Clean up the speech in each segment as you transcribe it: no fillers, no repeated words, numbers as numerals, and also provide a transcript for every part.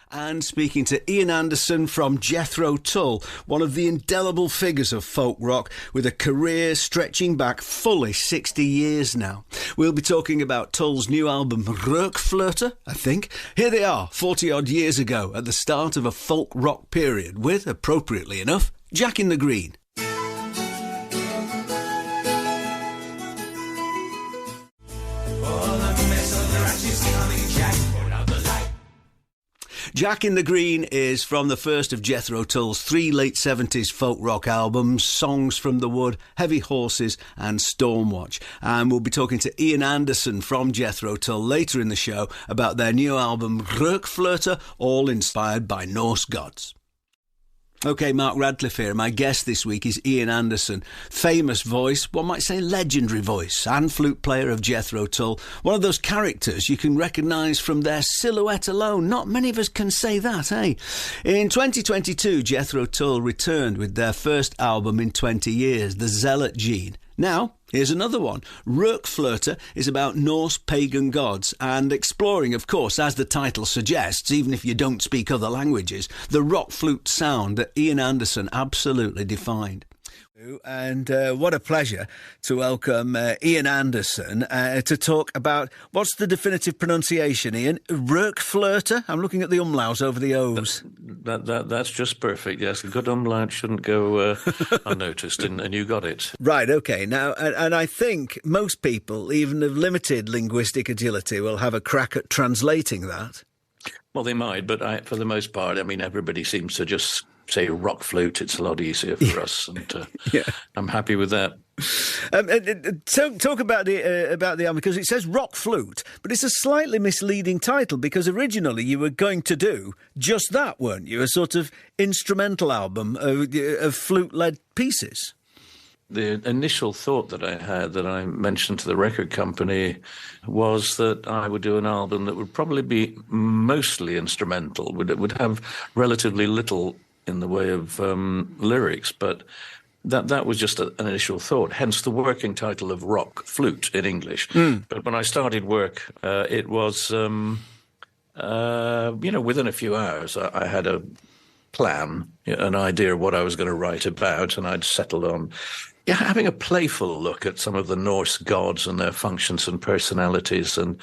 And speaking to Ian Anderson from Jethro Tull, one of the indelible figures of folk rock with a career stretching back fully 60 years now. We'll be talking about Tull's new album RokFlote, I think. Here they are, 40-odd years ago, at the start of a folk rock period with, appropriately enough, Jack in the Green. Jack in the Green is from the first of Jethro Tull's 3 late 70s folk rock albums, Songs from the Wood, Heavy Horses and Stormwatch. And we'll be talking to Ian Anderson from Jethro Tull later in the show about their new album RokFlote, all inspired by Norse gods. OK, Mark Radcliffe here. My guest this week is Ian Anderson, famous voice, one might say legendary voice, and flute player of Jethro Tull. One of those characters you can recognise from their silhouette alone. Not many of us can say that, eh? In 2022, Jethro Tull returned with their first album in 20 years, The Zealot Gene. Now, here's another one. RokFlote is about Norse pagan gods and exploring, of course, as the title suggests, even if you don't speak other languages, the rock flute sound that Ian Anderson absolutely defined. And what a pleasure to welcome Ian Anderson to talk about, what's the definitive pronunciation, Ian? RokFlote? I'm looking at the umlauts over the O's. That's just perfect, yes. A good umlaut shouldn't go unnoticed, and you got it. Right, OK. Now, and I think most people, even of limited linguistic agility, will have a crack at translating that. Well, they might, but for the most part, I mean, everybody seems to just say rock flute. It's a lot easier for us, and I'm happy with that. Talk about the album, because it says rock flute, but it's a slightly misleading title, because originally you were going to do just that, weren't you? A sort of instrumental album of flute-led pieces. The initial thought that I had, that I mentioned to the record company, was that I would do an album that would probably be mostly instrumental. It would have relatively little in the way of lyrics, but that was just an initial thought, hence the working title of Rock Flute in English. But when I started work, it was, within a few hours, I had a plan, an idea of what I was going to write about, and I'd settled on having a playful look at some of the Norse gods and their functions and personalities, and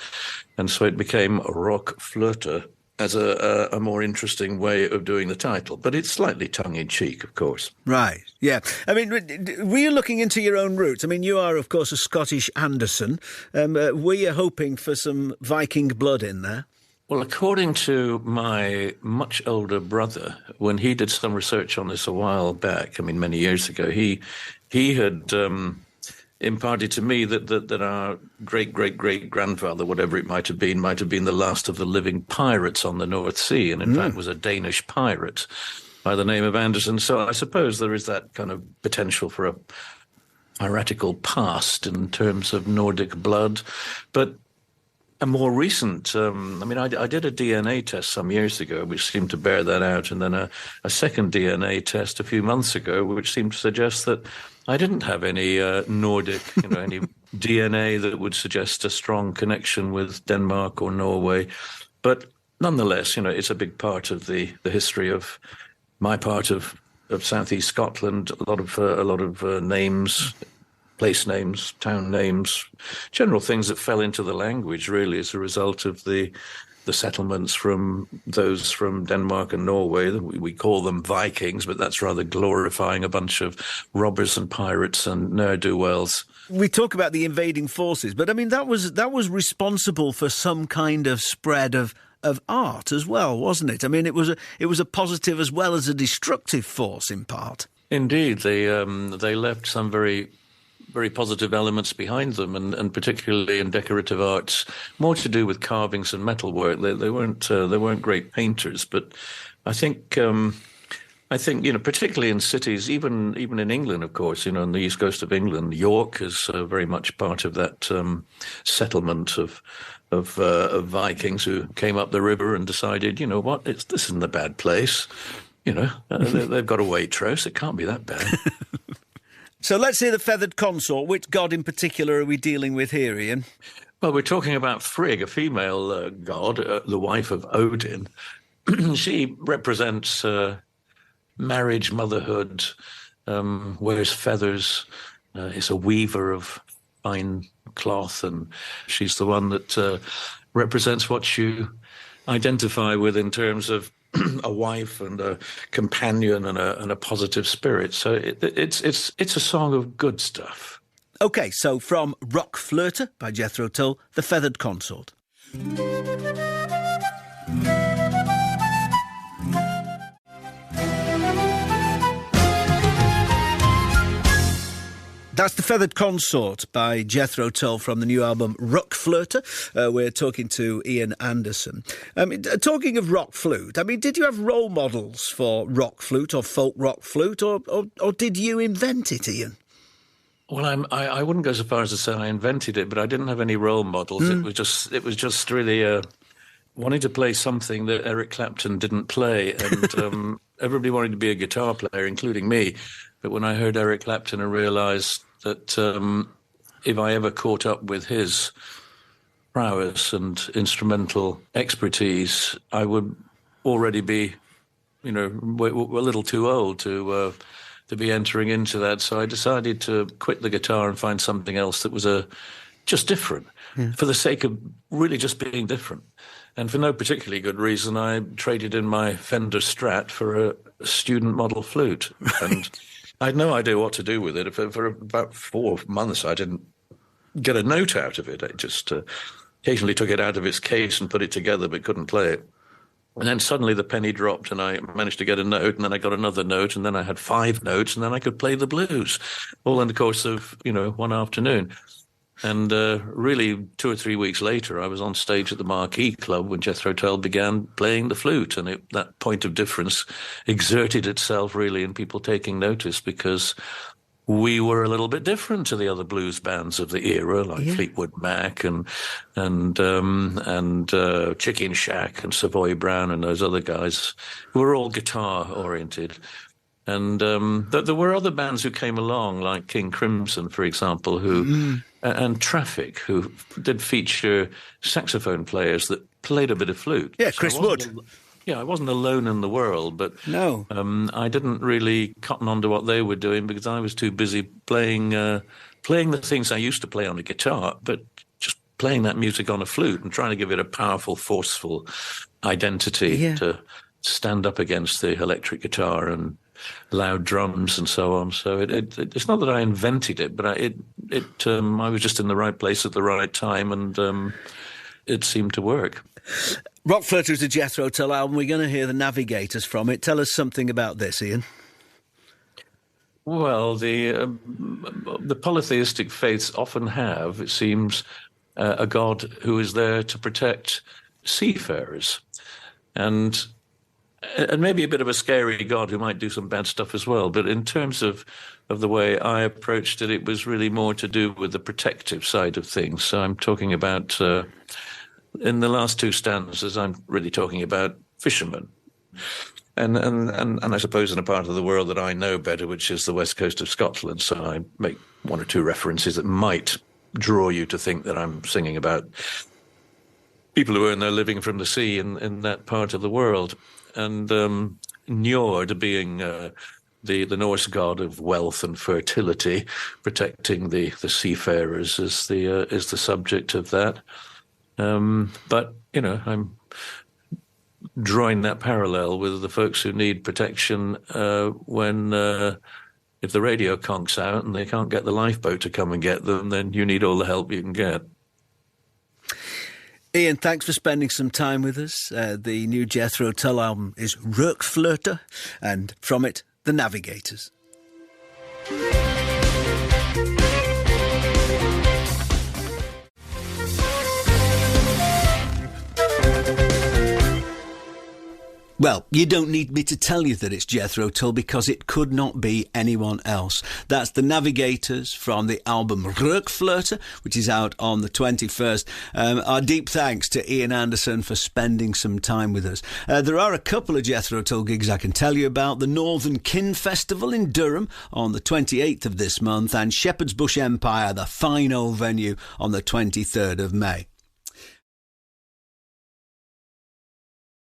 so it became RokFlote as a more interesting way of doing the title. But it's slightly tongue-in-cheek, of course. Right, yeah. I mean, were you looking into your own roots? I mean, you are, of course, a Scottish Anderson. Were you hoping for some Viking blood in there? Well, according to my much older brother, when he did some research on this a while back, I mean, many years ago, he had imparted to me that our great-great-great-grandfather, whatever it might have been the last of the living pirates on the North Sea, and in fact was a Danish pirate by the name of Anderson. So I suppose there is that kind of potential for a piratical past in terms of Nordic blood. But a more recent, I did a DNA test some years ago, which seemed to bear that out, and then a second DNA test a few months ago, which seemed to suggest that I didn't have any Nordic, any DNA that would suggest a strong connection with Denmark or Norway. But nonetheless, it's a big part of the history of my part of southeast Scotland. A lot of names, place names, town names, general things that fell into the language really as a result of the settlements from those from Denmark and Norway. We call them Vikings, but that's rather glorifying a bunch of robbers and pirates and ne'er-do-wells. We talk about the invading forces, but I mean that was responsible for some kind of spread of art as well, wasn't it? I mean, it was a positive as well as a destructive force in part. Indeed, they left some very positive elements behind them, and particularly in decorative arts, more to do with carvings and metalwork. They weren't great painters, but I think particularly in cities, even in England, of course, on the east coast of England, York is very much part of that settlement of Vikings who came up the river and decided, this isn't a bad place. They've got a Waitrose. It can't be that bad. So let's hear the feathered consort. Which god in particular are we dealing with here, Ian? Well, we're talking about Frigg, a female god, the wife of Odin. she represents marriage, motherhood, wears feathers, is a weaver of fine cloth, and she's the one that represents what you identify with in terms of a wife and a companion and a positive spirit. So it's a song of good stuff. OK, so from RokFlote by Jethro Tull, The Feathered Consort. That's The Feathered Consort by Jethro Tull from the new album RokFlote. We're talking to Ian Anderson. Talking of rock flute, I mean, did you have role models for rock flute or folk rock flute, or did you invent it, Ian? Well, I wouldn't go so far as to say I invented it, but I didn't have any role models. It was just really wanting to play something that Eric Clapton didn't play, and everybody wanted to be a guitar player, including me. But when I heard Eric Clapton, I realised that if I ever caught up with his prowess and instrumental expertise, I would already be, a little too old to be entering into that. So I decided to quit the guitar and find something else that was just different, for the sake of really just being different. And for no particularly good reason, I traded in my Fender Strat for a student model flute. And I had no idea what to do with it. For about 4 months, I didn't get a note out of it. I just occasionally took it out of its case and put it together, but couldn't play it. And then suddenly the penny dropped, and I managed to get a note, and then I got another note, and then I had 5 notes, and then I could play the blues, all in the course of, one afternoon. And really, 2 or 3 weeks later, I was on stage at the Marquee Club when Jethro Tull began playing the flute. And that point of difference exerted itself really in people taking notice, because we were a little bit different to the other blues bands of the era, like Fleetwood Mac and Chicken Shack and Savoy Brown and those other guys who were all guitar-oriented. And there were other bands who came along, like King Crimson, for example, who and Traffic, who did feature saxophone players that played a bit of flute. Yeah, so Chris Wood. I wasn't alone in the world, but no, I didn't really cotton on to what they were doing because I was too busy playing the things I used to play on a guitar, but just playing that music on a flute and trying to give it a powerful, forceful identity to stand up against the electric guitar and loud drums and so on. So it's not that I invented it, but I was just in the right place at the right time, and it seemed to work. RokFlote is a Jethro Tull album. We're going to hear the Navigators from it. Tell us something about this, Ian. Well, the polytheistic faiths often have, it seems, a God who is there to protect seafarers, and maybe a bit of a scary God who might do some bad stuff as well. But in terms of the way I approached it, it was really more to do with the protective side of things. So I'm talking about, in the last 2 stanzas, I'm really talking about fishermen. And I suppose in a part of the world that I know better, which is the west coast of Scotland. So I make 1 or 2 references that might draw you to think that I'm singing about people who earn their living from the sea in that part of the world. And Njord being the Norse god of wealth and fertility, protecting the seafarers is the subject of that. But I'm drawing that parallel with the folks who need protection when if the radio conks out and they can't get the lifeboat to come and get them, then you need all the help you can get. Ian, thanks for spending some time with us. The new Jethro Tull album is RokFlote, and from it, The Navigators. Well, you don't need me to tell you that it's Jethro Tull, because it could not be anyone else. That's The Navigators from the album RokFlote, which is out on the 21st. Our deep thanks to Ian Anderson for spending some time with us. There are a couple of Jethro Tull gigs I can tell you about. The Northern Kin Festival in Durham on the 28th of this month, and Shepherd's Bush Empire, the fine old venue, on the 23rd of May.